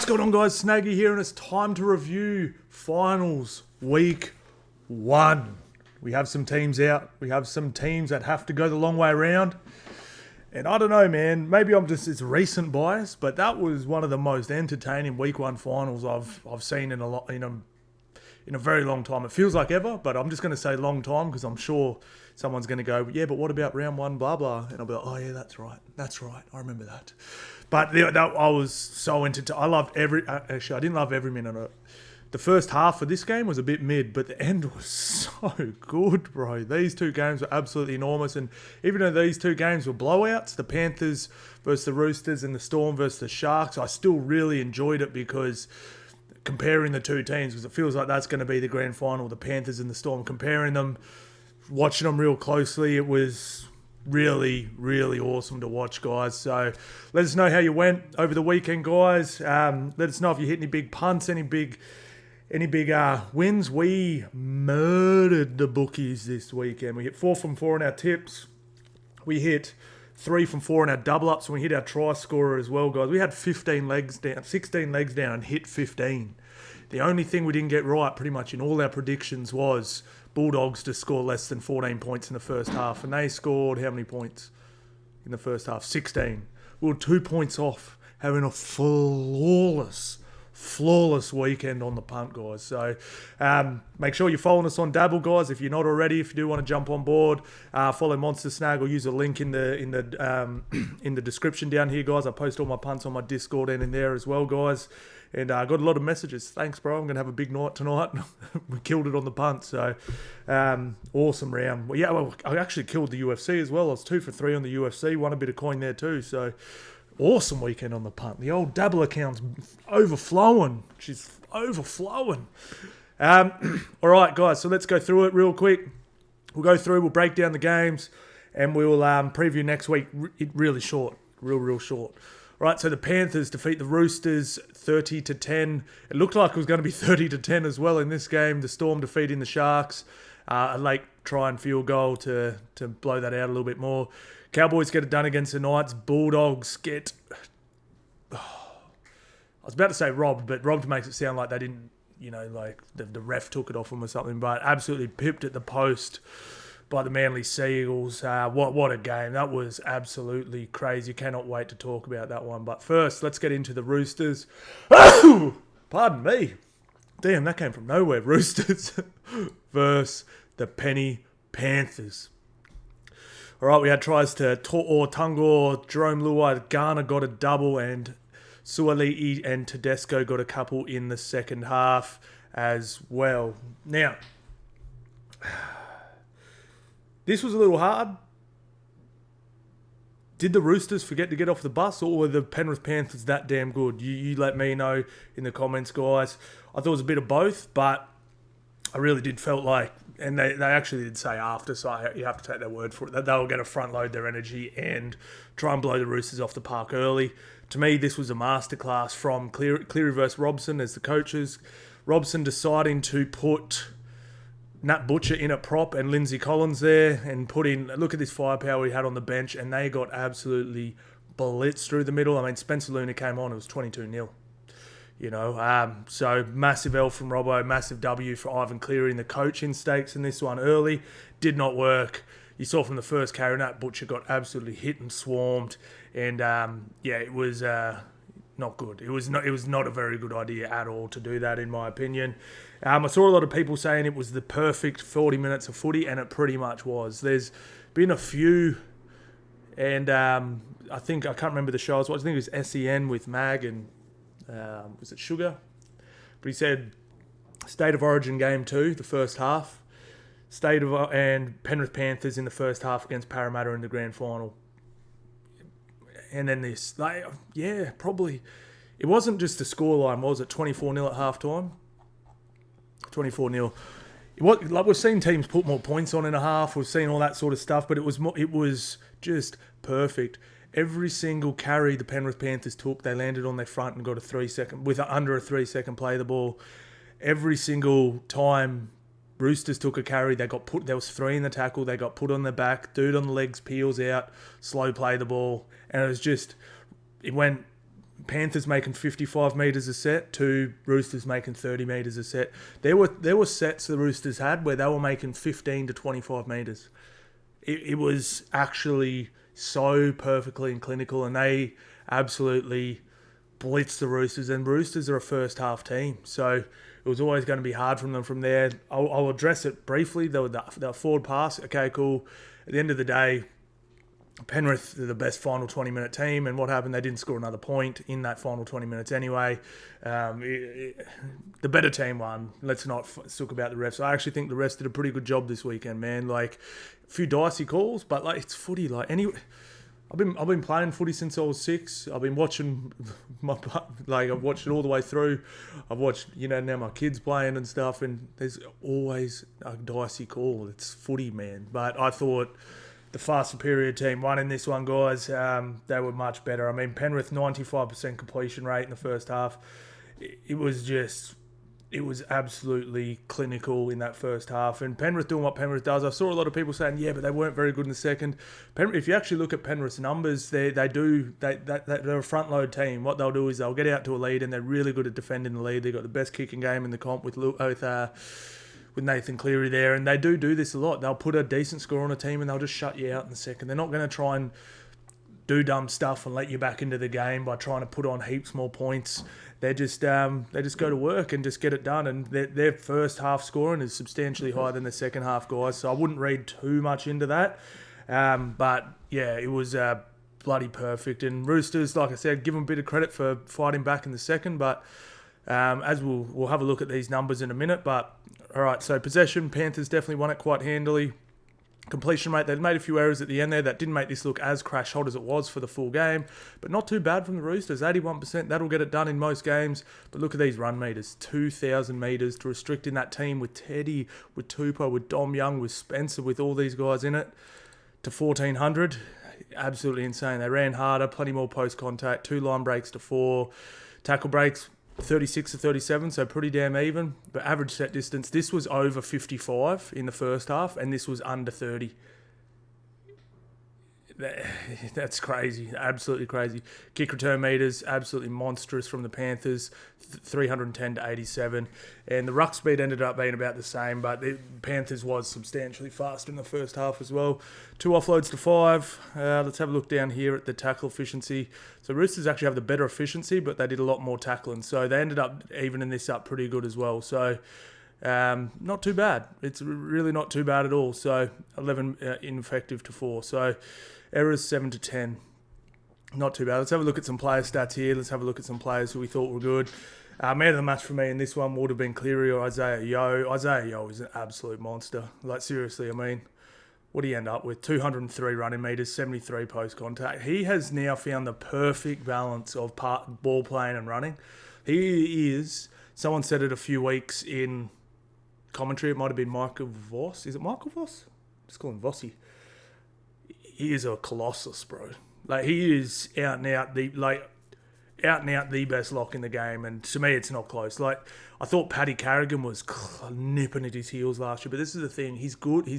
What's going on, guys? Snaggy here, and it's time to review finals week 1. We have some teams out. We have some teams that have to go the long way around. And I don't know, man. Maybe it's recent bias, but that was one of the most entertaining week 1 finals I've seen in a very long time. It feels like ever, but I'm just going to say long time because I'm sure someone's going to go, yeah, but what about round 1, blah, blah. And I'll be like, oh, yeah, that's right. I remember that. But I was so entertained. I didn't love every minute of it. The first half of this game was a bit mid, but the end was so good, bro. These two games were absolutely enormous. And even though these two games were blowouts, the Panthers versus the Roosters and the Storm versus the Sharks, I still really enjoyed it because comparing the two teams, because it feels like that's going to be the grand final, the Panthers and the Storm. Comparing them, watching them real closely, it was really, really awesome to watch, guys. So let us know how you went over the weekend, guys. Let us know if you hit any big punts, any big wins. We murdered the bookies this weekend. We hit 4 from 4 in our tips. We hit 3 from 4 in our double ups, and we hit our try scorer as well, guys. We had 16 legs down, and hit 15. The only thing we didn't get right pretty much in all our predictions was Bulldogs to score less than 14 points in the first half. And they scored how many points in the first half? 16. We were 2 points off having a flawless weekend on the punt, guys. So make sure you're following us on Dabble, guys. If you're not already, if you do want to jump on board, follow MonsterSnag or use a link in the description down here, guys. I post all my punts on my Discord and in there as well, guys. And I got a lot of messages. Thanks, bro. I'm going to have a big night tonight. We killed it on the punt. So, awesome round. Well, I actually killed the UFC as well. I was 2 for 3 on the UFC. Won a bit of coin there too. So, awesome weekend on the punt. The old Dabble account's overflowing. She's overflowing. All right, guys. So, let's go through it real quick. We'll break down the games. And we'll preview next week. Really short. Real short. Right, so the Panthers defeat the Roosters 30-10. It looked like it was going to be 30-10 as well in this game. The Storm defeating the Sharks. A late try and field goal to blow that out a little bit more. Cowboys get it done against the Knights. Bulldogs get... I was about to say robbed, but robbed makes it sound like they didn't, like the ref took it off them or something, but absolutely pipped at the post by the Manly Sea Eagles. What a game. That was absolutely crazy. Cannot wait to talk about that one. But first, let's get into the Roosters. Pardon me. Damn, that came from nowhere. Roosters versus the Penny Panthers. All right, we had tries to Tungor, Jerome Luai, Garner got a double, and Suali'i and Tedesco got a couple in the second half as well. Now, this was a little hard. Did the Roosters forget to get off the bus, or were the Penrith Panthers that damn good? You let me know in the comments, guys. I thought it was a bit of both, but I really did felt like, and they actually did say after, so you have to take their word for it, that they were going to front load their energy and try and blow the Roosters off the park early. To me, this was a masterclass from Cleary versus Robson as the coaches. Robson deciding to put Nat Butcher in at prop and Lindsay Collins there and look at this firepower he had on the bench, and they got absolutely blitzed through the middle. I mean, Spencer Luna came on, it was 22-0. So massive L from Robbo, massive W for Ivan Cleary in the coaching stakes in this one early. Did not work. You saw from the first carry, Nat Butcher got absolutely hit and swarmed, and it was not good. It was not a very good idea at all to do that, in my opinion. I saw a lot of people saying it was the perfect 40 minutes of footy, and it pretty much was. There's been a few, and I can't remember the shows. I think it was SEN with Mag and was it Sugar? But he said State of Origin game 2, the first half. And Penrith Panthers in the first half against Parramatta in the grand final. And then this, probably. It wasn't just the scoreline, was it? 24-0 at halftime. 24-0. We've seen teams put more points on in a half. We've seen all that sort of stuff, but it was just perfect. Every single carry the Penrith Panthers took, they landed on their front and got a 3-second, with under a 3-second play the ball. Every single time Roosters took a carry, there was 3 in the tackle, they got put on their back, dude on the legs, peels out, slow play the ball, and it went Panthers making 55 metres a set to Roosters making 30 metres a set. There were sets the Roosters had where they were making 15 to 25 metres. It was actually so perfectly and clinical, and they absolutely blitzed the Roosters. And Roosters are a first half team, so it was always going to be hard from them from there. I'll address it briefly. They were forward pass. Okay, cool. At the end of the day, Penrith are the best final 20-minute team, and what happened? They didn't score another point in that final 20 minutes anyway. The better team won. Let's not talk about the refs. I actually think the refs did a pretty good job this weekend, man. Like, a few dicey calls, but like it's footy. Like I've been playing footy since I was 6. I've been watching I've watched it all the way through. I've watched now my kids playing and stuff, and there's always a dicey call. It's footy, man. But I thought the far superior team won in this one, guys. They were much better. I mean, Penrith 95% completion rate in the first half. It was absolutely clinical in that first half. And Penrith doing what Penrith does. I saw a lot of people saying, yeah, but they weren't very good in the second. If you actually look at Penrith's numbers, they're a front load team. What they'll do is they'll get out to a lead, and they're really good at defending the lead. They've got the best kicking game in the comp with Nathan Cleary there, and they do this a lot. They'll put a decent score on a team and they'll just shut you out in the second. They're not going to try and do dumb stuff and let you back into the game by trying to put on heaps more points. They just go to work and just get it done, and their first half scoring is substantially higher than the second half, guys, so I wouldn't read too much into that. But yeah, it was bloody perfect. And Roosters, like I said, give them a bit of credit for fighting back in the second, but as we'll have a look at these numbers in a minute. But all right, so possession, Panthers definitely won it quite handily. Completion rate, they made a few errors at the end there that didn't make this look as crash hot as it was for the full game, but not too bad from the Roosters. 81%, that'll get it done in most games. But look at these run meters, 2,000 meters to restrict in that team with Teddy, with Tupou, with Dom Young, with Spencer, with all these guys in it, to 1,400. Absolutely insane. They ran harder, plenty more post contact, 2 line breaks to 4, tackle breaks 36 to 37, so pretty damn even. But average set distance, this was over 55 in the first half, and this was under 30. That's crazy, absolutely crazy. Kick return meters, absolutely monstrous from the Panthers, 310 to 87. And the ruck speed ended up being about the same, but the Panthers was substantially faster in the first half as well. 2 offloads to 5. Let's have a look down here at the tackle efficiency. So Roosters actually have the better efficiency, but they did a lot more tackling. So they ended up evening this up pretty good as well. So not too bad. It's really not too bad at all. So 11 ineffective to 4. So errors 7 to 10. Not too bad. Let's have a look at some player stats here. Let's have a look at some players who we thought were good. Man of the match for me in this one would have been Cleary or Isaiah Yeo. Isaiah Yeo is an absolute monster. Like, seriously, I mean, what do you end up with? 203 running metres, 73 post contact. He has now found the perfect balance of ball playing and running. He is, someone said it a few weeks in commentary, it might have been Michael Voss. Is it Michael Voss? Just call him Vossi. He is a colossus, bro. Like, he is out and out the best lock in the game, and to me, it's not close. Like, I thought Paddy Carrigan was nipping at his heels last year, but this is the thing. He's good.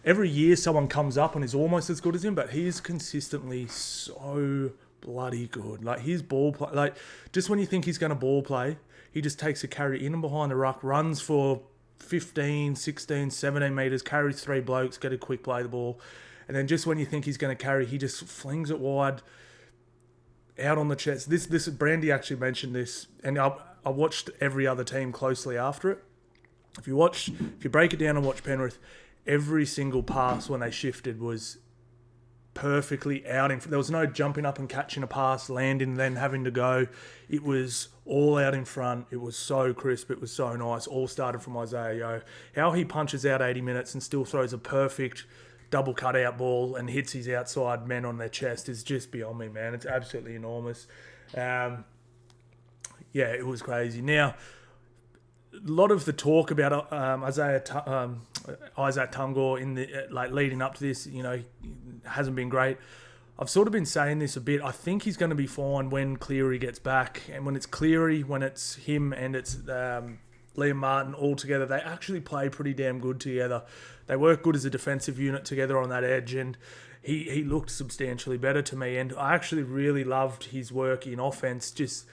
Every year someone comes up and is almost as good as him, but he is consistently so bloody good. Like, his ball play, like, just when you think he's going to ball play, he just takes a carry in and behind the ruck, runs for 15, 16, 17 metres, carries 3 blokes, get a quick play the ball. And then just when you think he's going to carry, he just flings it wide, out on the chest. This Brandy actually mentioned this, and I watched every other team closely after it. If you break it down and watch Penrith, every single pass when they shifted was perfectly out in front. There was no jumping up and catching a pass, landing, then having to go. It was all out in front. It was so crisp. It was so nice. All started from Isaiah Yeo. How he punches out 80 minutes and still throws a perfect double cutout ball and hits his outside men on their chest is just beyond me, man. It's absolutely enormous. Yeah, it was crazy. Now, a lot of the talk about Isaac Tungor in the leading up to this, hasn't been great. I've sort of been saying this a bit. I think he's going to be fine when Cleary gets back, and when it's Cleary, when it's him and it's Liam Martin all together, they actually play pretty damn good together. They work good as a defensive unit together on that edge, and he looked substantially better to me. And I actually really loved his work in offense. Just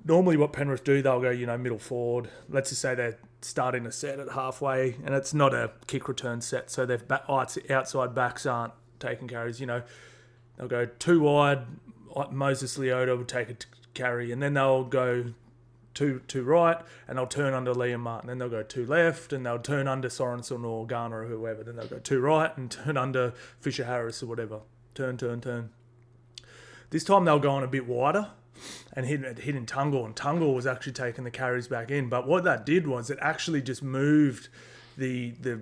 normally what Penrith do, they'll go, middle forward. Let's just say they're starting a set at halfway, and it's not a kick return set, so their outside backs aren't taking carries. They'll go too wide. Moses Leota will take a carry, and then they'll go to right, and they'll turn under Liam Martin. Then they'll go to left, and they'll turn under Sorensen or Garner or whoever. Then they'll go to right and turn under Fisher Harris or whatever. Turn. This time they'll go on a bit wider and hitting Tungle, and Tungle was actually taking the carries back in. But what that did was it actually just moved the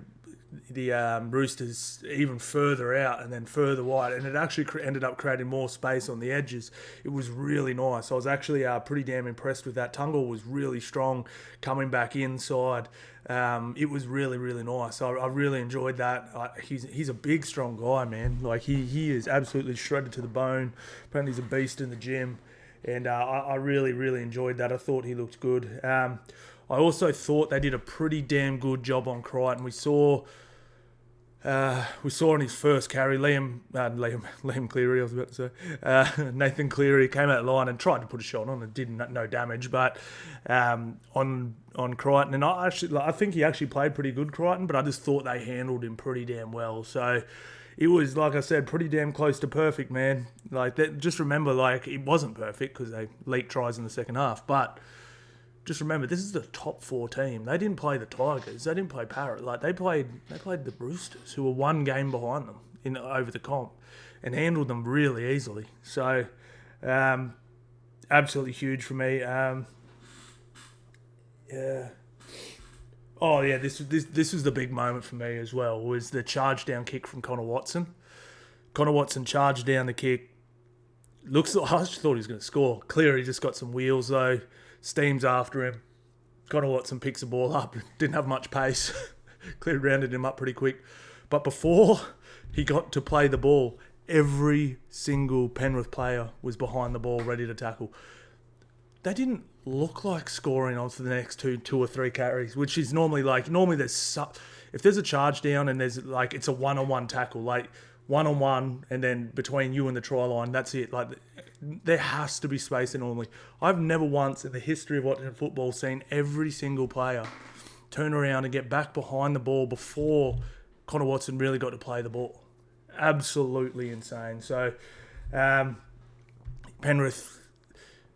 Roosters even further out and then further wide, and it actually ended up creating more space on the edges. It was really nice. I was actually pretty damn impressed with that. Tungle was really strong coming back inside. It was really, really nice. I really enjoyed that. He's a big, strong guy, man. Like he is absolutely shredded to the bone. Apparently he's a beast in the gym, and I really, really enjoyed that. I thought he looked good. I also thought they did a pretty damn good job on Crichton. We saw in his first carry, Liam Cleary, I was about to say. Nathan Cleary came out of line and tried to put a shot on. It did no damage, but on Crichton, and I think he actually played pretty good, Crichton, but I just thought they handled him pretty damn well. So it was, like I said, pretty damn close to perfect, man. Like that, just remember, like it wasn't perfect because they leaked tries in the second half, but just remember, this is the top 4 team. They didn't play the Tigers. They didn't play Parrot. Like they played the Roosters, who were one game behind them over the comp, and handled them really easily. So, absolutely huge for me. Yeah. Oh yeah, this was the big moment for me as well. Was the charge down kick from Connor Watson. Connor Watson charged down the kick. I just thought he was going to score. Clearly, just got some wheels though. Steams after him. Connor Watson picks the ball up. Didn't have much pace. Clearly rounded him up pretty quick. But before he got to play the ball, every single Penrith player was behind the ball, ready to tackle. They didn't look like scoring on for the next two or three carries, which is normally there's if there's a charge down and there's like it's a one-on-one tackle, like one-on-one, and then between you and the try line, that's it. Like there has to be space in normally. I've never once in the history of watching football seen every single player turn around and get back behind the ball before Connor Watson really got to play the ball. Absolutely insane. So Penrith,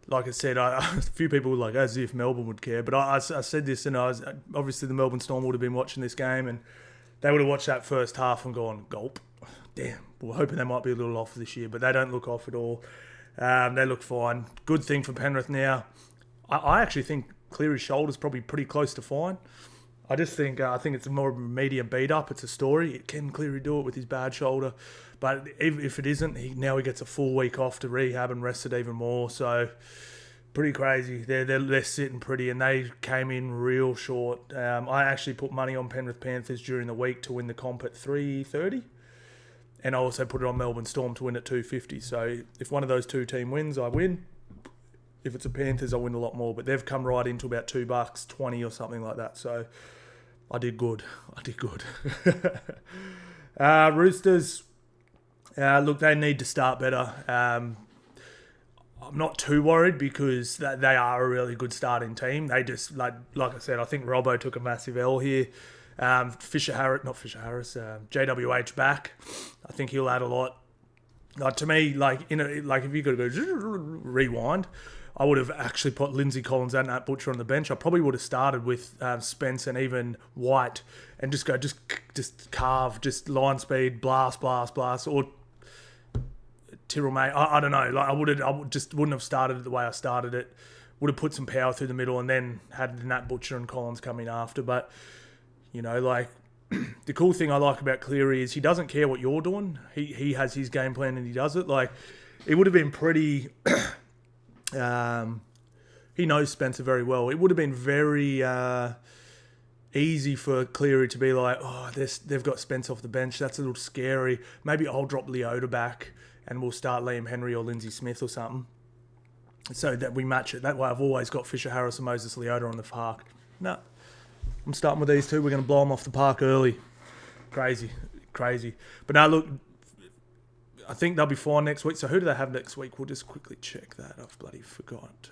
like I said, a few people were like, as if Melbourne would care. But I said this, and obviously the Melbourne Storm would have been watching this game, and they would have watched that first half and gone, gulp. Damn, we're hoping they might be a little off this year, but they don't look off at all. They look fine. Good thing for Penrith now. I actually think Cleary's shoulder's probably pretty close to fine. I think it's more of a media beat-up. It's a story. Can Cleary do it with his bad shoulder? But if it isn't, he gets a full week off to rehab and rest it even more. So pretty crazy. They're sitting pretty, and they came in real short. I actually put money on Penrith Panthers during the week to win the comp at 3.30. And I also put it on Melbourne Storm to win at 2.50. So if one of those two team wins, I win. If it's a Panthers, I win a lot more. But they've come right into about $2.20 or something like that. So I did good. Roosters, look, they need to start better. I'm not too worried because they are a really good starting team. They just, like I said, I think Robbo took a massive L here. JWH back. I think he'll add a lot. To me, if you could go rewind, I would have actually put Lindsay Collins and Nat Butcher on the bench. I probably would have started with Spence and even White and just carve, just line speed, blast, or Tyrrell May. I don't know. I wouldn't have started it the way I started it. Would have put some power through the middle and then had Nat Butcher and Collins come in after. But the cool thing I like about Cleary is he doesn't care what you're doing. He has his game plan and he does it. Like, it would have been pretty... he knows Spencer very well. It would have been very easy for Cleary to be like, they've got Spence off the bench. That's a little scary. Maybe I'll drop Leota back and we'll start Liam Henry or Lindsay Smith or something. So that we match it. That way I've always got Fisher Harris and Moses Leota on the park. No. I'm starting with these two. We're going to blow them off the park early. Crazy. But now, look, I think they'll be fine next week. So who do they have next week? We'll just quickly check that. I've bloody forgot.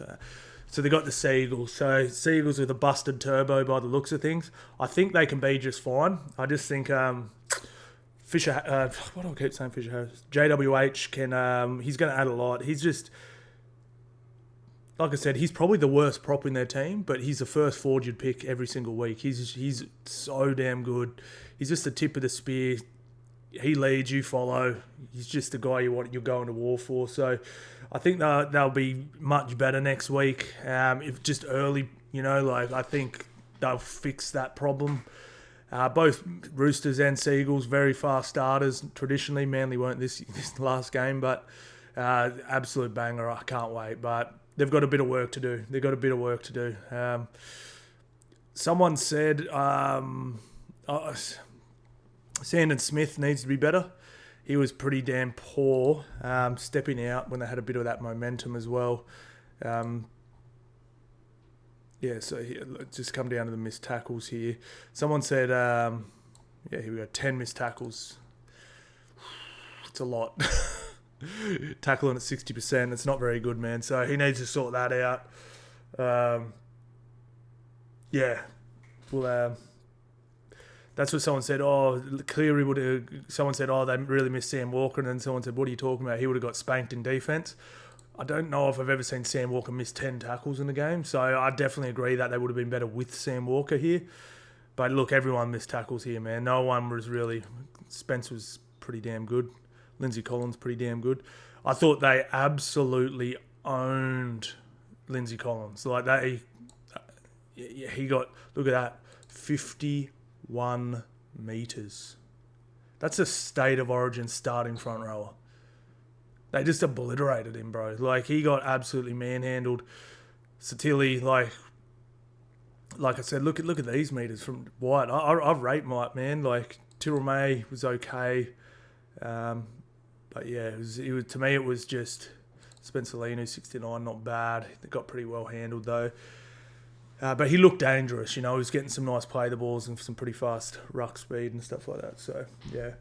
So they got the Sea Eagles. So Sea Eagles with a busted turbo by the looks of things. I think they can be just fine. I just think Fisher. What do I keep saying? Fisher Harris. JWH can. He's going to add a lot. He's just. Like I said, he's probably the worst prop in their team, but he's the first forward you'd pick every single week. He's so damn good. He's just the tip of the spear. He leads, you follow. He's just the guy you're going to war for. So I think they'll be much better next week. If just early, I think they'll fix that problem. Both Roosters and Sea Eagles, very fast starters. Traditionally, Manly weren't this last game, but absolute banger. I can't wait. But they've got a bit of work to do. Someone said Sandon Smith needs to be better. He was pretty damn poor, stepping out when they had a bit of that momentum as well. So let's just come down to the missed tackles here. Someone said, here we go, 10 missed tackles. It's a lot. Tackling at 60%, it's not very good, man. So he needs to sort that out. That's what someone said. Cleary would have. Someone said, they really missed Sam Walker, and then someone said, what are you talking about? He would have got spanked in defence. I don't know if I've ever seen Sam Walker miss 10 tackles in the game, so I definitely agree that they would have been better with Sam Walker here. But look, everyone missed tackles here, man. No one was really. Spence was pretty damn good. Lindsay Collins pretty damn good. I thought they absolutely owned Lindsay Collins. He got, look at that, 51 metres. That's a State of Origin starting front rower. They just obliterated him, bro. He got absolutely manhandled. Satili, like I said, look at these metres from White. I rate Mike, man. Tyrrell May was okay. But yeah, it was to me, it was just Spencer Linu, 69, not bad. They got pretty well handled, though. But he looked dangerous, he was getting some nice play the balls and some pretty fast ruck speed and stuff like that. So, yeah.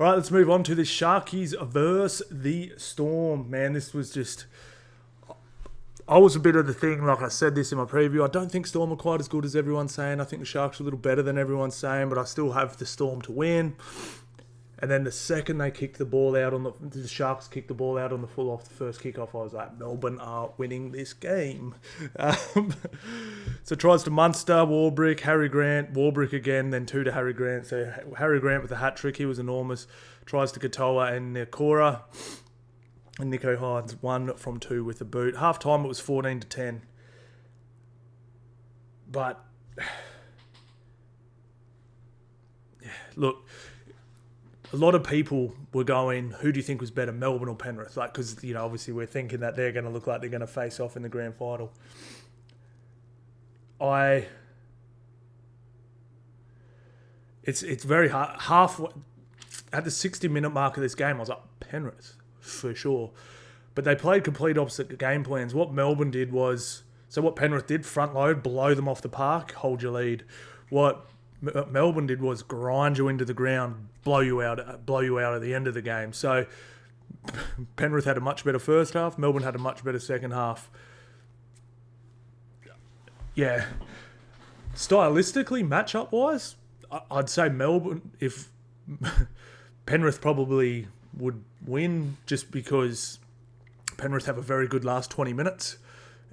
All right, let's move on to the Sharkies versus the Storm. Man, this was just... I was a bit of the thing, like I said this in my preview. I don't think Storm are quite as good as everyone's saying. I think the Sharks are a little better than everyone's saying, but I still have the Storm to win. And then the second they kicked the ball out the Sharks kicked the ball out on the full off the first kickoff, I was like, Melbourne are winning this game. So tries to Munster, Warbrick, Harry Grant, Warbrick again, then 2 to Harry Grant. So Harry Grant with a hat trick, he was enormous. Tries to Katoa and Nikora. And Nico Hines 1 from 2 with the boot. Half time it was 14-10. But look, a lot of people were going, who do you think was better, Melbourne or Penrith? Because, obviously we're thinking that they're going to look like they're going to face off in the grand final. It's very hard. At the 60-minute mark of this game, I was like, Penrith, for sure. But they played complete opposite game plans. What Melbourne did was, what Penrith did, front load, blow them off the park, hold your lead. What Melbourne did was grind you into the ground, blow you out at the end of the game. So Penrith had a much better first half. Melbourne had a much better second half. Yeah. Stylistically, matchup-wise, I'd say Melbourne, if Penrith probably would win just because Penrith have a very good last 20 minutes.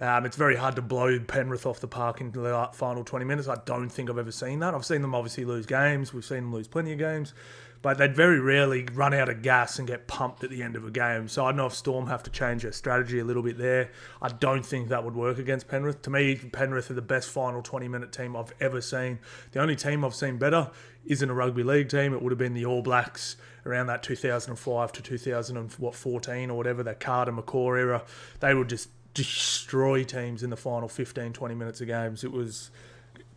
It's very hard to blow Penrith off the park in the final 20 minutes. I don't think I've ever seen that. I've seen them obviously lose games. We've seen them lose plenty of games. But they'd very rarely run out of gas and get pumped at the end of a game. So I don't know if Storm have to change their strategy a little bit there. I don't think that would work against Penrith. To me, Penrith are the best final 20-minute team I've ever seen. The only team I've seen better isn't a rugby league team. It would have been the All Blacks around that 2005 to 2014 or whatever, that Carter McCaw era. They would just destroy teams in the final 15, 20 minutes of games. It was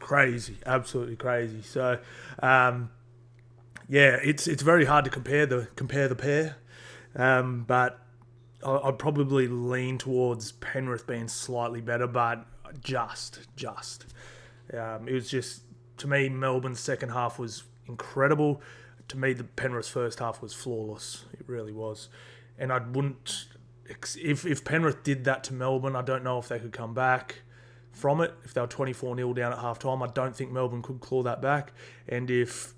crazy, absolutely crazy. So, it's very hard to compare the pair. But I'd probably lean towards Penrith being slightly better, but just. It was just, to me, Melbourne's second half was incredible. to me, the Penrith's first half was flawless. It really was. And I wouldn't... If Penrith did that to Melbourne, I don't know if they could come back from it. If they were 24-0 down at half-time, I don't think Melbourne could claw that back. And if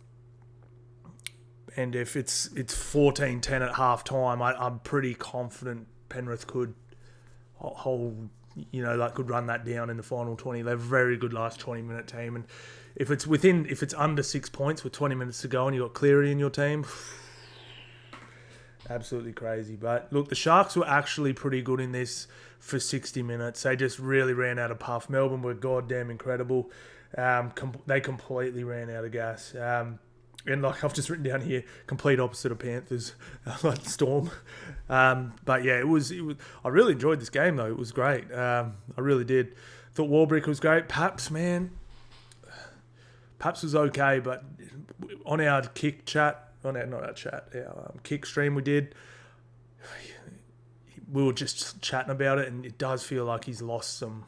it's 14-10 at half-time, I'm pretty confident Penrith could could run that down in the final 20. They're a very good last 20-minute team. And if it's under 6 points with 20 minutes to go and you've got Cleary in your team, absolutely crazy. But look, the Sharks were actually pretty good in this for 60 minutes. They just really ran out of puff. Melbourne were goddamn incredible. They completely ran out of gas. And like I've just written down here, complete opposite of Panthers, like Storm. But yeah, it was. I really enjoyed this game though. It was great. I really did. Thought Warbrick was great. Paps was okay, but on our kick chat, our kick stream we did, we were just chatting about it, and it does feel like he's lost some.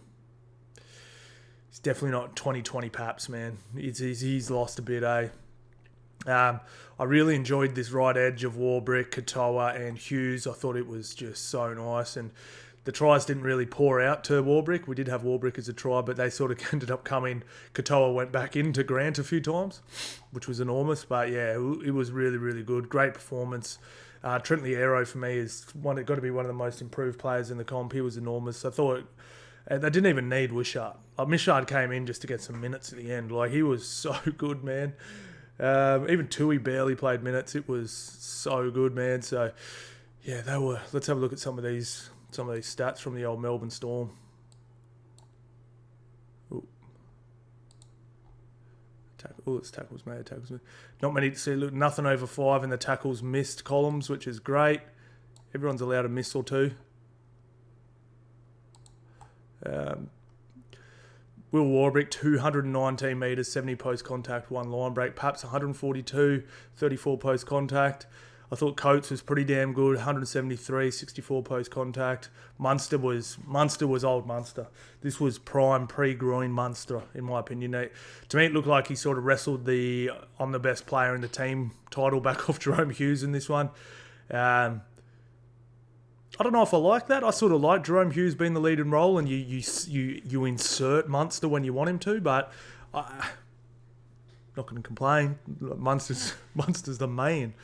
He's definitely not 2020 Paps, man. He's lost a bit, eh? I really enjoyed this right edge of Warbrick, Katoa and Hughes. I thought it was just so nice, and the tries didn't really pour out to Warbrick. We did have Warbrick as a try, but they sort of ended up coming. Katoa went back into Grant a few times, which was enormous, but yeah, it was really, really good. Great performance. Trent Liero for me is got to be one of the most improved players in the comp. He was enormous. I thought they didn't even need Wishart. Wishart came in just to get some minutes at the end. Like, he was so good, man. Even Tui barely played minutes. It was so good, man. So, yeah, they were. Let's have a look at some of these stats from the old Melbourne Storm. It's tackles made. Not many to see. Look, nothing over 5 in the tackles missed columns, which is great. Everyone's allowed a miss or two. Will Warbrick, 219 metres, 70 post-contact, 1 line break. Paps, 142, 34 post-contact. I thought Coates was pretty damn good, 173, 64 post-contact. Munster was old Munster. This was prime pre-groin Munster, in my opinion. To me, it looked like he sort of wrestled the I'm the best player in the team title back off Jerome Hughes in this one. I don't know if I like that. I sort of like Jerome Hughes being the lead and role, and you insert Munster when you want him to, but I'm not going to complain. Munster's the main.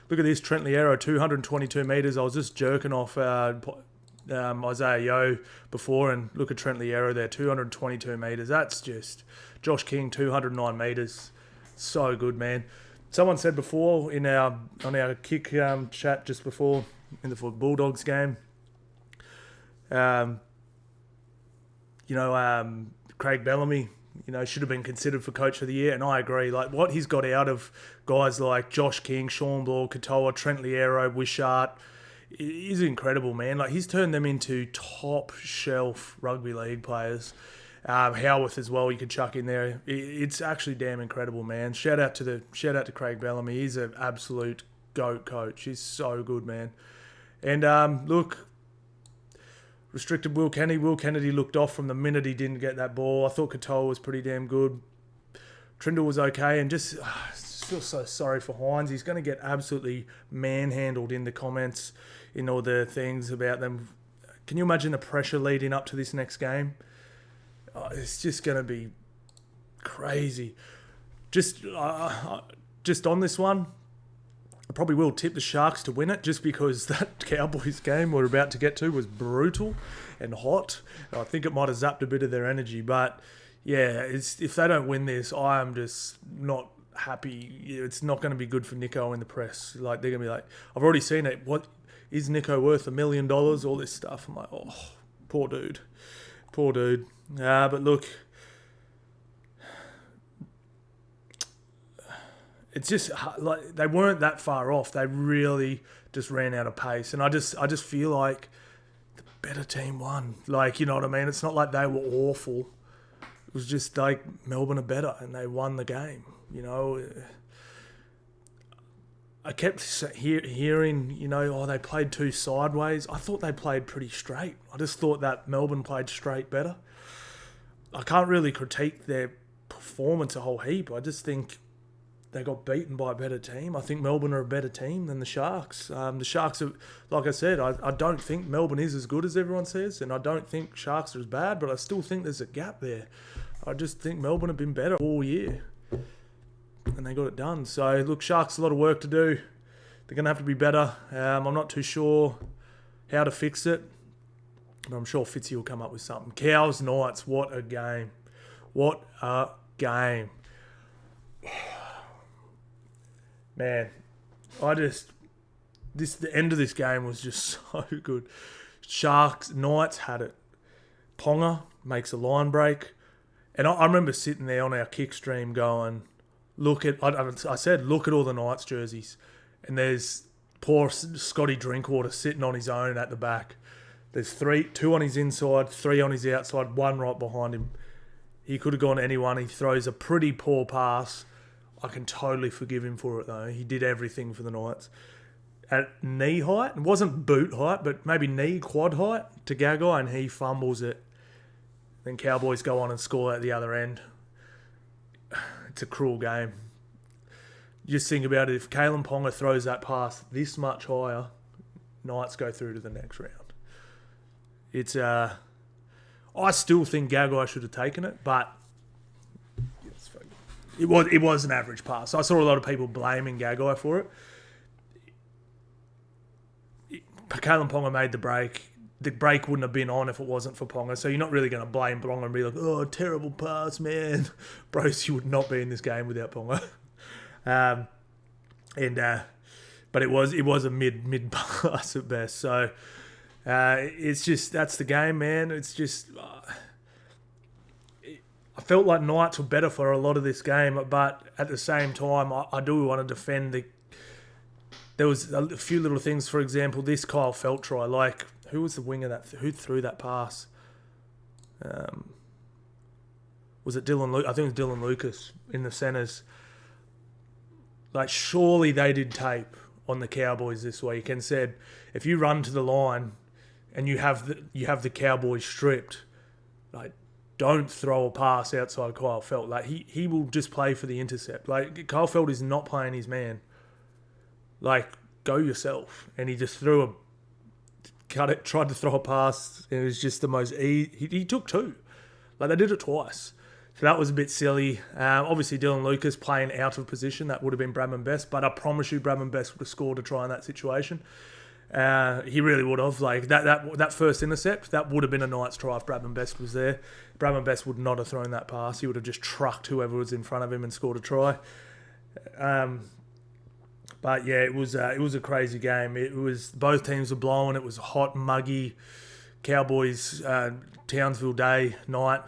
Look at this, Trent Liero, 222 metres. I was just jerking off Isaiah Yeo before, and look at Trent Liero there, 222 metres. That's just... Josh King, 209 metres. So good, man. Someone said before on our kick chat just before, in the Bulldogs game, Craig Bellamy, should have been considered for Coach of the Year, and I agree. Like, what he's got out of guys like Josh King, Sean Ball, Katoa, Trent Liero, Wishart is incredible, man. Like, he's turned them into top shelf rugby league players. Howarth as well, you could chuck in there. It's actually damn incredible, man. Shout out to Craig Bellamy. He's an absolute GOAT coach. He's so good, man. And look, restricted Will Kennedy. Will Kennedy looked off from the minute he didn't get that ball. I thought Katoa was pretty damn good. Trindle was okay, and just feel so sorry for Hines. He's going to get absolutely manhandled in the comments, in all the things about them. Can you imagine the pressure leading up to this next game? Oh, it's just going to be crazy. Just on this one, I probably will tip the Sharks to win it, just because that Cowboys game we're about to get to was brutal and hot. I think it might have zapped a bit of their energy. But yeah, if they don't win this, I am just not happy. It's not going to be good for Nico in the press. Like, they're going to be like, I've already seen it. What is Nico worth? $1 million? All this stuff. I'm like, oh, poor dude. But look, it's just like they weren't that far off. They really just ran out of pace, and I just feel like the better team won. Like, you know what I mean? It's not like they were awful. It was just like Melbourne are better, and they won the game. I kept hearing, they played too sideways. I thought they played pretty straight. I just thought that Melbourne played straight better. I can't really critique their performance a whole heap. I just think they got beaten by a better team. I think Melbourne are a better team than the Sharks. The Sharks are, like I said, I don't think Melbourne is as good as everyone says, and I don't think Sharks are as bad, but I still think there's a gap there. I just think Melbourne have been better all year, and they got it done. So, look, Sharks, a lot of work to do. They're going to have to be better. I'm not too sure how to fix it, but I'm sure Fitzy will come up with something. Cows, Knights, what a game. What a game. Man, the end of this game was just so good. Sharks, Knights had it. Ponga makes a line break. And I remember sitting there on our kick stream going, I said, look at all the Knights jerseys. And there's poor Scotty Drinkwater sitting on his own at the back. There's two on his inside, 3 on his outside, 1 right behind him. He could have gone to anyone. He throws a pretty poor pass. I can totally forgive him for it, though. He did everything for the Knights. At knee height, it wasn't boot height, but maybe knee, quad height to Gagai, and he fumbles it. Then Cowboys go on and score at the other end. It's a cruel game. Just think about it. If Kalen Ponga throws that pass this much higher, Knights go through to the next round. It's I still think Gagai should have taken it, but it was an average pass. I saw a lot of people blaming Gagai for it. Kalen Ponga made the break. The break wouldn't have been on if it wasn't for Ponga. So you're not really going to blame Ponga and be like, oh, terrible pass, man. Bros, you would not be in this game without Ponga. But it was a mid pass at best. So it's just, that's the game, man. It's just, I felt like Knights were better for a lot of this game, but at the same time, I do want to defend there was a few little things. For example, this Kyle Felt try, like, who was the winger who threw that pass? Was it Dylan? I think it was Dylan Lucas in the centres. Like, surely they did tape on the Cowboys this week and said, if you run to the line and you have the Cowboys stripped, like, don't throw a pass outside Kyle Felt. Like, he will just play for the intercept. Like, Kyle Felt is not playing his man. Like, go yourself. And he just tried to throw a pass. It was just the most easy. He took 2. Like, they did it twice. So that was a bit silly. Obviously, Dylan Lucas playing out of position. That would have been Bradman Best. But I promise you, Bradman Best would have scored a try in that situation. He really would have. Like, that first intercept, that would have been a Knights try if Bradman Best was there. Bradman Best would not have thrown that pass. He would have just trucked whoever was in front of him and scored a try. But yeah, it was a crazy game. It was, both teams were blowing. It was hot, muggy. Cowboys, Townsville day, night.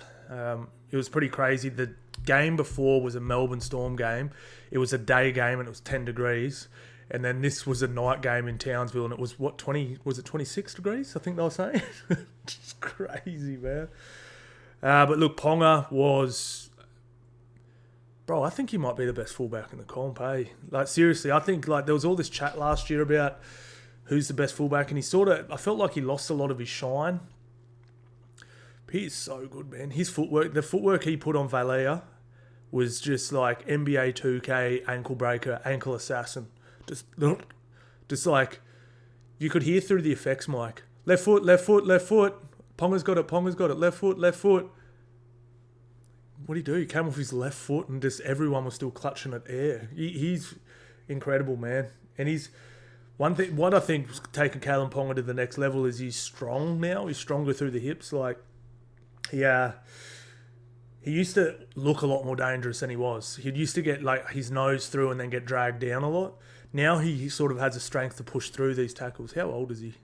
It was pretty crazy. The game before was a Melbourne Storm game. It was a day game and it was 10 degrees. And then this was a night game in Townsville and it was, 26 degrees? I think they were saying. It's crazy, man. But look, Ponga was... Bro, I think he might be the best fullback in the comp, eh? Like, seriously, I think, like, there was all this chat last year about who's the best fullback, and I felt like he lost a lot of his shine. But he is so good, man. His footwork, the footwork he put on Valea was just like NBA 2K ankle breaker, ankle assassin. Just like, you could hear through the effects mic. Left foot, left foot, left foot. Ponga's got it, left foot, left foot. What did he do? He came off his left foot and just everyone was still clutching at air. He's incredible, man. And he's what I think taking Kalen Ponga to the next level is he's strong now. He's stronger through the hips. Like, yeah, he used to look a lot more dangerous than he was. He used to get like his nose through and then get dragged down a lot. Now he sort of has the strength to push through these tackles. How old is he?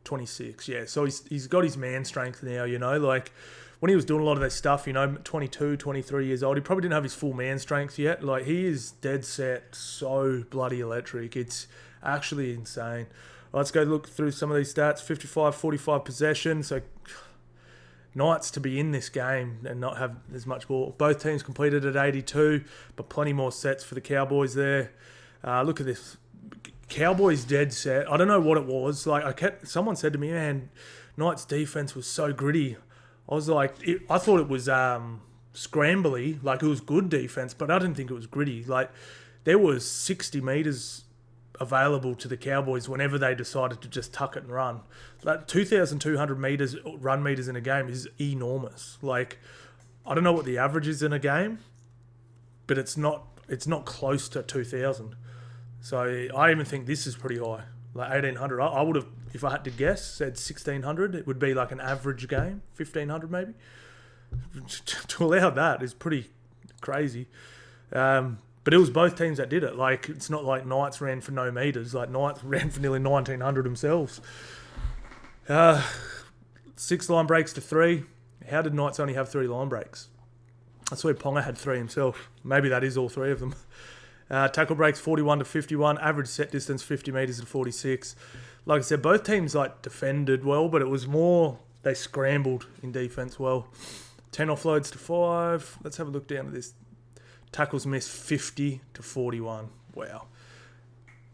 26, yeah. So he's got his man strength now, you know. Like, when he was doing a lot of that stuff, you know, 22, 23 years old, he probably didn't have his full man strength yet. Like, he is dead set, so bloody electric. It's actually insane. Let's go look through some of these stats. 55, 45 possession. So, Knights to be in this game and not have as much ball. Both teams completed at 82, but plenty more sets for the Cowboys there. Look at this. Cowboys dead set. I don't know what it was. Like, someone said to me, man, Knights defense was so gritty. I was like, I thought it was scrambly. Like, it was good defense, but I didn't think it was gritty. Like, there was 60 metres available to the Cowboys whenever they decided to just tuck it and run. Like, 2,200 metres, run metres in a game is enormous. Like, I don't know what the average is in a game, but it's not close to 2,000. So I even think this is pretty high. Like 1,800. I would have, if I had to guess, said 1,600. It would be like an average game, 1,500 maybe. To allow that is pretty crazy. But it was both teams that did it. Like, it's not like Knights ran for no metres. Like, Knights ran for nearly 1,900 themselves. 6 line breaks to 3. How did Knights only have 3 line breaks? I swear Ponga had 3 himself. Maybe that is all 3 of them. Tackle breaks 41 to 51. Average set distance 50 metres to 46. Like I said, both teams defended well, but it was more they scrambled in defence well. 10 offloads to 5. Let's have a look down at this. Tackles missed 50 to 41. Wow.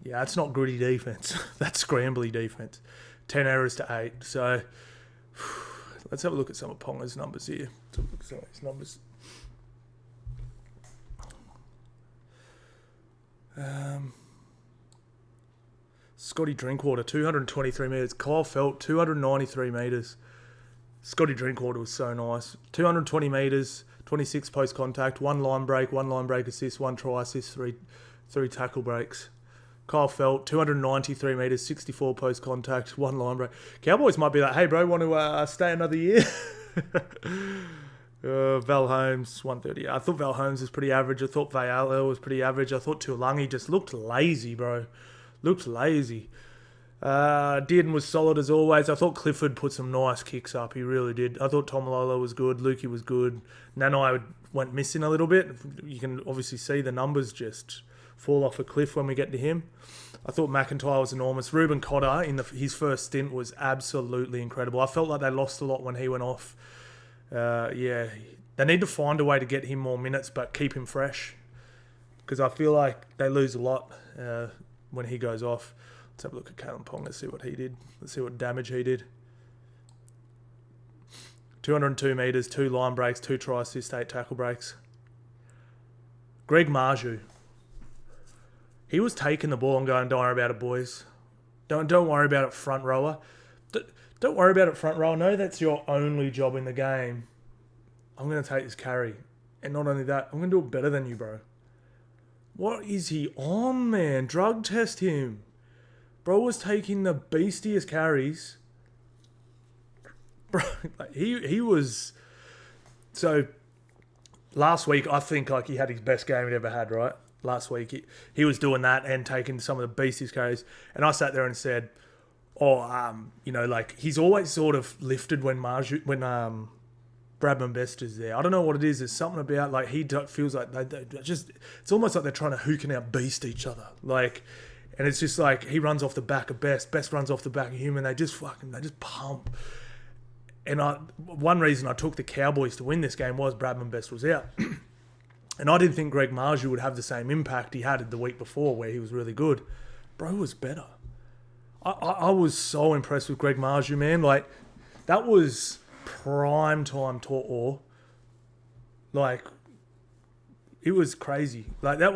Yeah, that's not gritty defence. That's scrambly defence. 10 errors to 8. So let's have a look at some of Ponga's numbers here. Let's have a look at some of his numbers. Scotty Drinkwater, 223 metres. Kyle Felt, 293 metres. Scotty Drinkwater was so nice. 220 metres, 26 post contact, 1 line break assist, 1 try assist, 3 tackle breaks. Kyle Felt, 293 metres, 64 post contact, 1 line break. Cowboys might be like, hey bro, want to stay another year? Val Holmes, 130. I thought Val Holmes was pretty average. I thought Vayala was pretty average. I thought Tuolangi just looked lazy, bro. Looked lazy. Dearden was solid as always. I thought Clifford put some nice kicks up. He really did. I thought Tomalolo was good. Lukey was good. Nanai went missing a little bit. You can obviously see the numbers just fall off a cliff when we get to him. I thought McIntyre was enormous. Ruben Cotter in his first stint was absolutely incredible. I felt like they lost a lot when he went off. Yeah, they need to find a way to get him more minutes, but keep him fresh. Because I feel like they lose a lot when he goes off. Let's have a look at Kalen Ponga, see what he did. Let's see what damage he did. 202 metres, 2 line breaks, 2 try assists, 8 tackle breaks. Greg Marju. He was taking the ball and going, don't worry about it, boys. Don't worry about it, front rower. Don't worry about it, front row. I know that's your only job in the game. I'm going to take this carry. And not only that, I'm going to do it better than you, bro. What is he on, man? Drug test him. Bro was taking the beastiest carries. Bro, like, he was... So, last week, I think like he had his best game he'd ever had, right? Last week, he was doing that and taking some of the beastiest carries. And I sat there and said... like he's always sort of lifted when Bradman Best is there. I don't know what it is. There's something about like he feels like they just. It's almost like they're trying to hook and out beast each other. Like, and it's just like he runs off the back of Best. Best runs off the back of him, and they just pump. And one reason I took the Cowboys to win this game was Bradman Best was out, and I didn't think Greg Marju would have the same impact he had the week before, where he was really good. Bro was better. I was so impressed with Greg Marju, man. Like, that was prime time To'o. Like, it was crazy. Like, it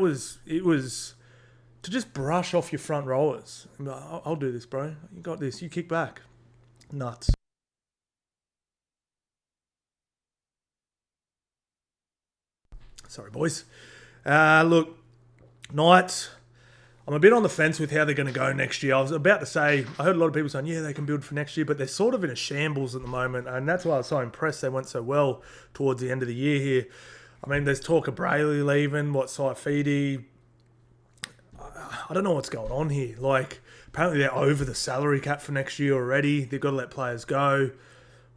was to just brush off your front rowers. I'll do this, bro. You got this. You kick back. Nuts. Sorry, boys. Look, Knights... I'm a bit on the fence with how they're going to go next year. I was about to say, I heard a lot of people saying, yeah, they can build for next year, but they're sort of in a shambles at the moment, and that's why I was so impressed they went so well towards the end of the year here. I mean, there's talk of Brayley leaving, Saifidi. I don't know what's going on here. Like, apparently they're over the salary cap for next year already. They've got to let players go,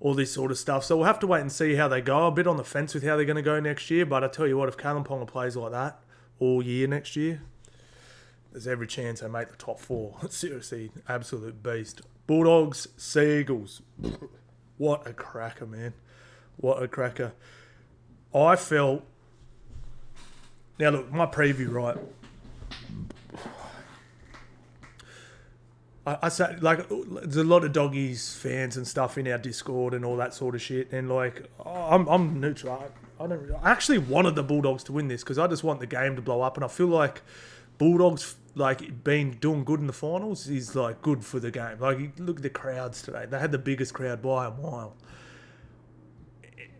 all this sort of stuff. So we'll have to wait and see how they go. I'm a bit on the fence with how they're going to go next year, but I tell you what, if Kalen Ponga plays like that all year next year, there's every chance they make the top 4. Seriously, absolute beast. Bulldogs, Sea Eagles. What a cracker, man. What a cracker. I felt... Now, look, my preview, right? I say, like, there's a lot of Doggies fans and stuff in our Discord and all that sort of shit. And, like, I'm neutral. I I actually wanted the Bulldogs to win this because I just want the game to blow up, and I feel like Bulldogs doing good in the finals is like good for the game. Like look at the crowds today; they had the biggest crowd by a mile.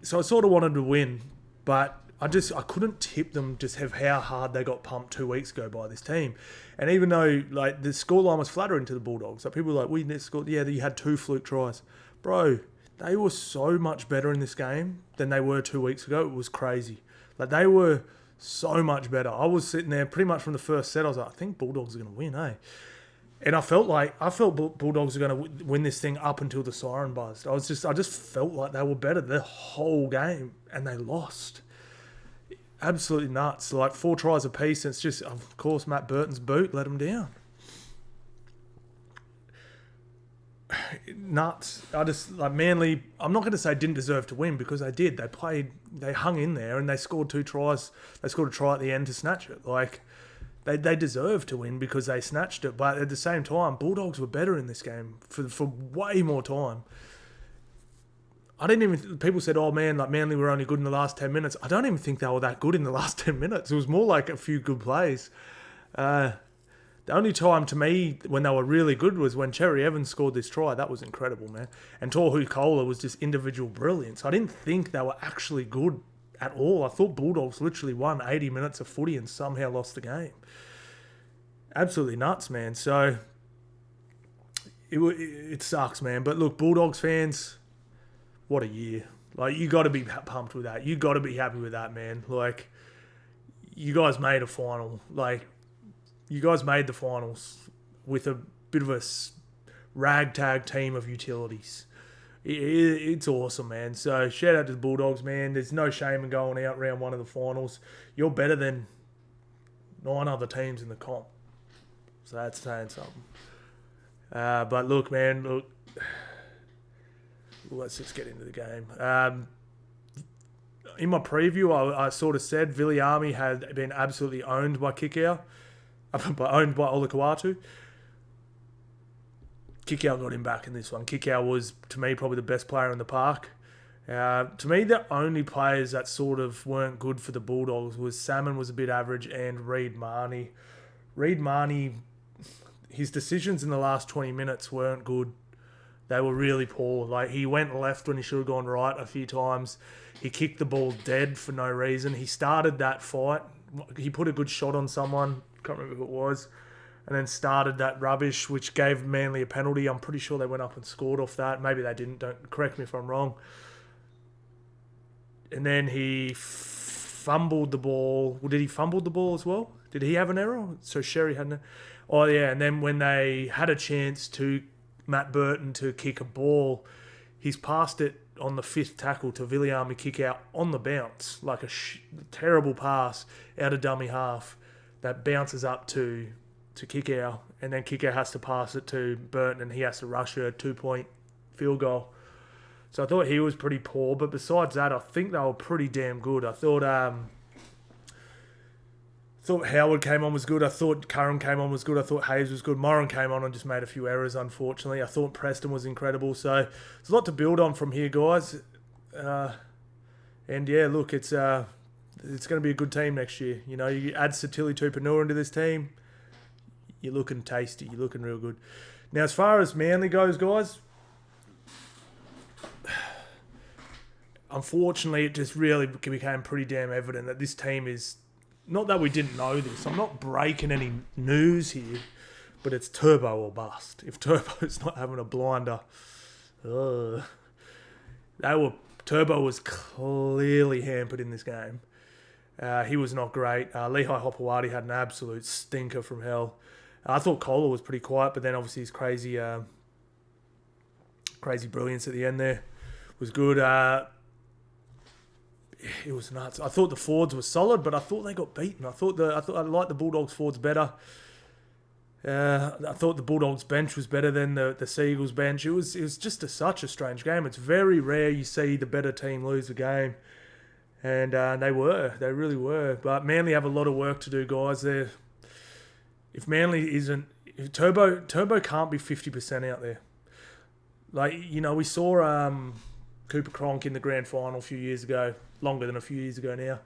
So I sort of wanted to win, but I couldn't tip them just have how hard they got pumped 2 weeks ago by this team. And even though like the scoreline was flattering to the Bulldogs, like people were like, we need to score. Yeah, you had 2 fluke tries. Bro, they were so much better in this game than they were 2 weeks ago. It was crazy. Like they were so much better. I was sitting there pretty much from the first set. I was like, I think Bulldogs are going to win, eh? And I felt Bulldogs are going to win this thing up until the siren buzzed. I just felt like they were better the whole game, and they lost. Absolutely nuts. Like 4 tries apiece, and it's just, of course, Matt Burton's boot let them down. Nuts. Manly, I'm not going to say didn't deserve to win because they did. They hung in there and they scored 2 tries. They scored a try at the end to snatch it. Like, they deserved to win because they snatched it. But at the same time, Bulldogs were better in this game for way more time. People said, oh man, like Manly were only good in the last 10 minutes. I don't even think they were that good in the last 10 minutes. It was more like a few good plays. The only time to me when they were really good was when Cherry Evans scored this try. That was incredible, man. And Tohu Kola was just individual brilliance. I didn't think they were actually good at all. I thought Bulldogs literally won 80 minutes of footy and somehow lost the game. Absolutely nuts, man. So it sucks, man. But look, Bulldogs fans, what a year. Like, you got to be pumped with that. You got to be happy with that, man. Like, you guys made a final. Like, you guys made the finals with a bit of a ragtag team of utilities. It's awesome, man. So shout out to the Bulldogs, man. There's no shame in going out round 1 of the finals. You're better than 9 other teams in the comp. So that's saying something. But look, man, let's just get into the game. In my preview, I sort of said Viliami had been absolutely owned by Kikau. Owned by Olakau'atu. Kikau got him back in this one. Kikau was, to me, probably the best player in the park. To me, the only players that sort of weren't good for the Bulldogs was Salmon was a bit average and Reid Marnie. Reid Marnie, his decisions in the last 20 minutes weren't good. They were really poor. Like, he went left when he should have gone right a few times. He kicked the ball dead for no reason. He started that fight. He put a good shot on someone. Can't remember who it was. And then started that rubbish, which gave Manly a penalty. I'm pretty sure they went up and scored off that. Maybe they didn't. Don't correct me if I'm wrong. And then he fumbled the ball. Well, did he fumble the ball as well? Did he have an error? So Sherry had an... Oh, yeah. And then when they had a chance to Matt Burton to kick a ball, he's passed it on the 5th tackle to Viliami kick out on the bounce. Like a terrible pass out of dummy half that bounces up to Kikau, and then Kikau has to pass it to Burton, and he has to rush a 2-point field goal. So I thought he was pretty poor, but besides that, I think they were pretty damn good. I thought Howard came on was good. I thought Curran came on was good. I thought Hayes was good. Moran came on and just made a few errors, unfortunately. I thought Preston was incredible. So there's a lot to build on from here, guys. And yeah, look, it's going to be a good team next year. You know, you add Satili Tupanua into this team, you're looking tasty. You're looking real good. Now, as far as Manly goes, guys, unfortunately, it just really became pretty damn evident that this team is... Not that we didn't know this. I'm not breaking any news here, but it's turbo or bust. If Turbo's not having a blinder, Turbo was clearly hampered in this game. He was not great. Lehigh Hopewadi had an absolute stinker from hell. I thought Kohler was pretty quiet, but then obviously his crazy brilliance at the end there was good. It was nuts. I thought the Fords were solid, but I thought they got beaten. I liked the Bulldogs Fords better. I thought the Bulldogs bench was better than the Sea Eagles bench. It was just such a strange game. It's very rare you see the better team lose a game. And they really were. But Manly have a lot of work to do, guys. If Turbo can't be 50% out there. Like, you know, we saw Cooper Cronk in the grand final a few years ago, longer than a few years ago now.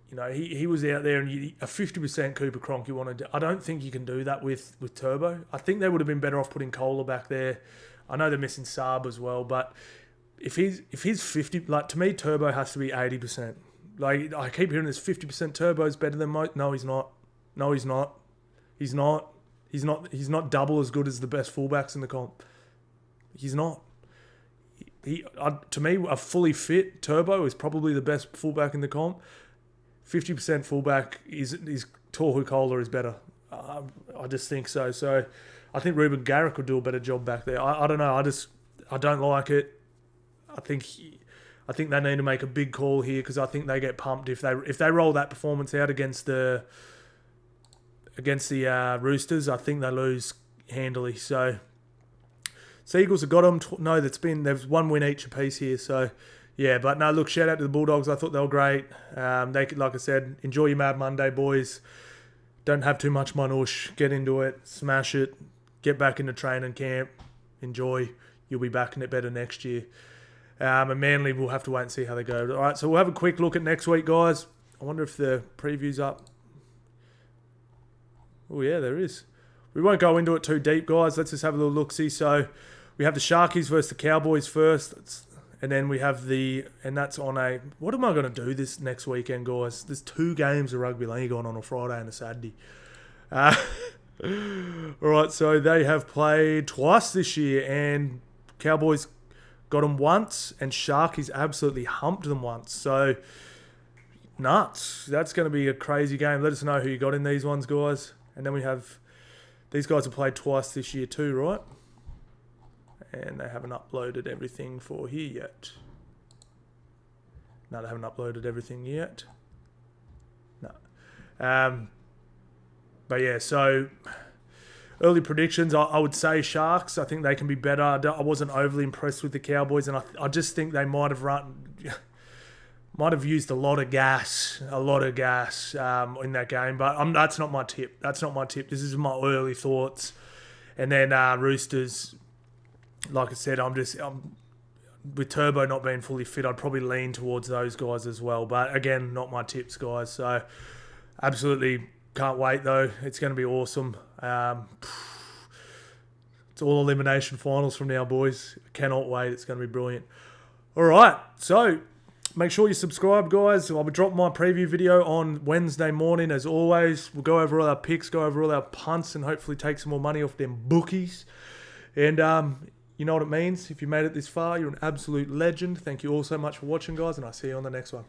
You know, he was out there and a 50% Cooper Cronk you wanted to... I don't think you can do that with Turbo. I think they would have been better off putting Kohler back there. I know they're missing Saab as well, but if he's 50... Like, to me, Turbo has to be 80%. Like, I keep hearing this 50% Turbo's better than most... No, he's not. No, he's not. He's not. He's not double as good as the best fullbacks in the comp. He's not. To me, a fully fit Turbo is probably the best fullback in the comp. 50% fullback is Tohu Kohler is better. I just think so. So I think Ruben Garrick would do a better job back there. I don't know. I don't like it. I think they need to make a big call here because I think they get pumped if they roll that performance out against the Roosters. I think they lose handily. So Sea Eagles have got them. No, there's one win each apiece here. So. Yeah, but no, look, shout out to the Bulldogs. I thought they were great. They could, like I said, enjoy your Mad Monday, boys. Don't have too much manush. Get into it. Smash it. Get back into training camp. Enjoy. You'll be back in it better next year. And Manly, we'll have to wait and see how they go. All right, so we'll have a quick look at next week, guys. I wonder if the preview's up. Oh, yeah, there is. We won't go into it too deep, guys. Let's just have a little look-see. So we have the Sharkies versus the Cowboys first. And then we have and that's on what am I going to do this next weekend, guys? There's 2 games of rugby league on a Friday and a Saturday. All right, so they have played twice this year, and Cowboys got them once, and Sharkies absolutely humped them once. So, nuts. That's going to be a crazy game. Let us know who you got in these ones, guys. And then we have, these guys have played twice this year too, right? And they haven't uploaded everything for here yet. No, they haven't uploaded everything yet. No. But yeah, so early predictions, I would say Sharks. I think they can be better. I wasn't overly impressed with the Cowboys, and I just think they might have used a lot of gas in that game. But that's not my tip. This is my early thoughts. And then Roosters... Like I said, I'm with Turbo not being fully fit, I'd probably lean towards those guys as well. But again, not my tips, guys. So absolutely can't wait, though. It's going to be awesome. It's all elimination finals from now, boys. Cannot wait. It's going to be brilliant. All right. So make sure you subscribe, guys. I'll be dropping my preview video on Wednesday morning, as always. We'll go over all our picks, go over all our punts, and hopefully take some more money off them bookies. And you know what it means. If you made it this far, you're an absolute legend. Thank you all so much for watching, guys, and I'll see you on the next one.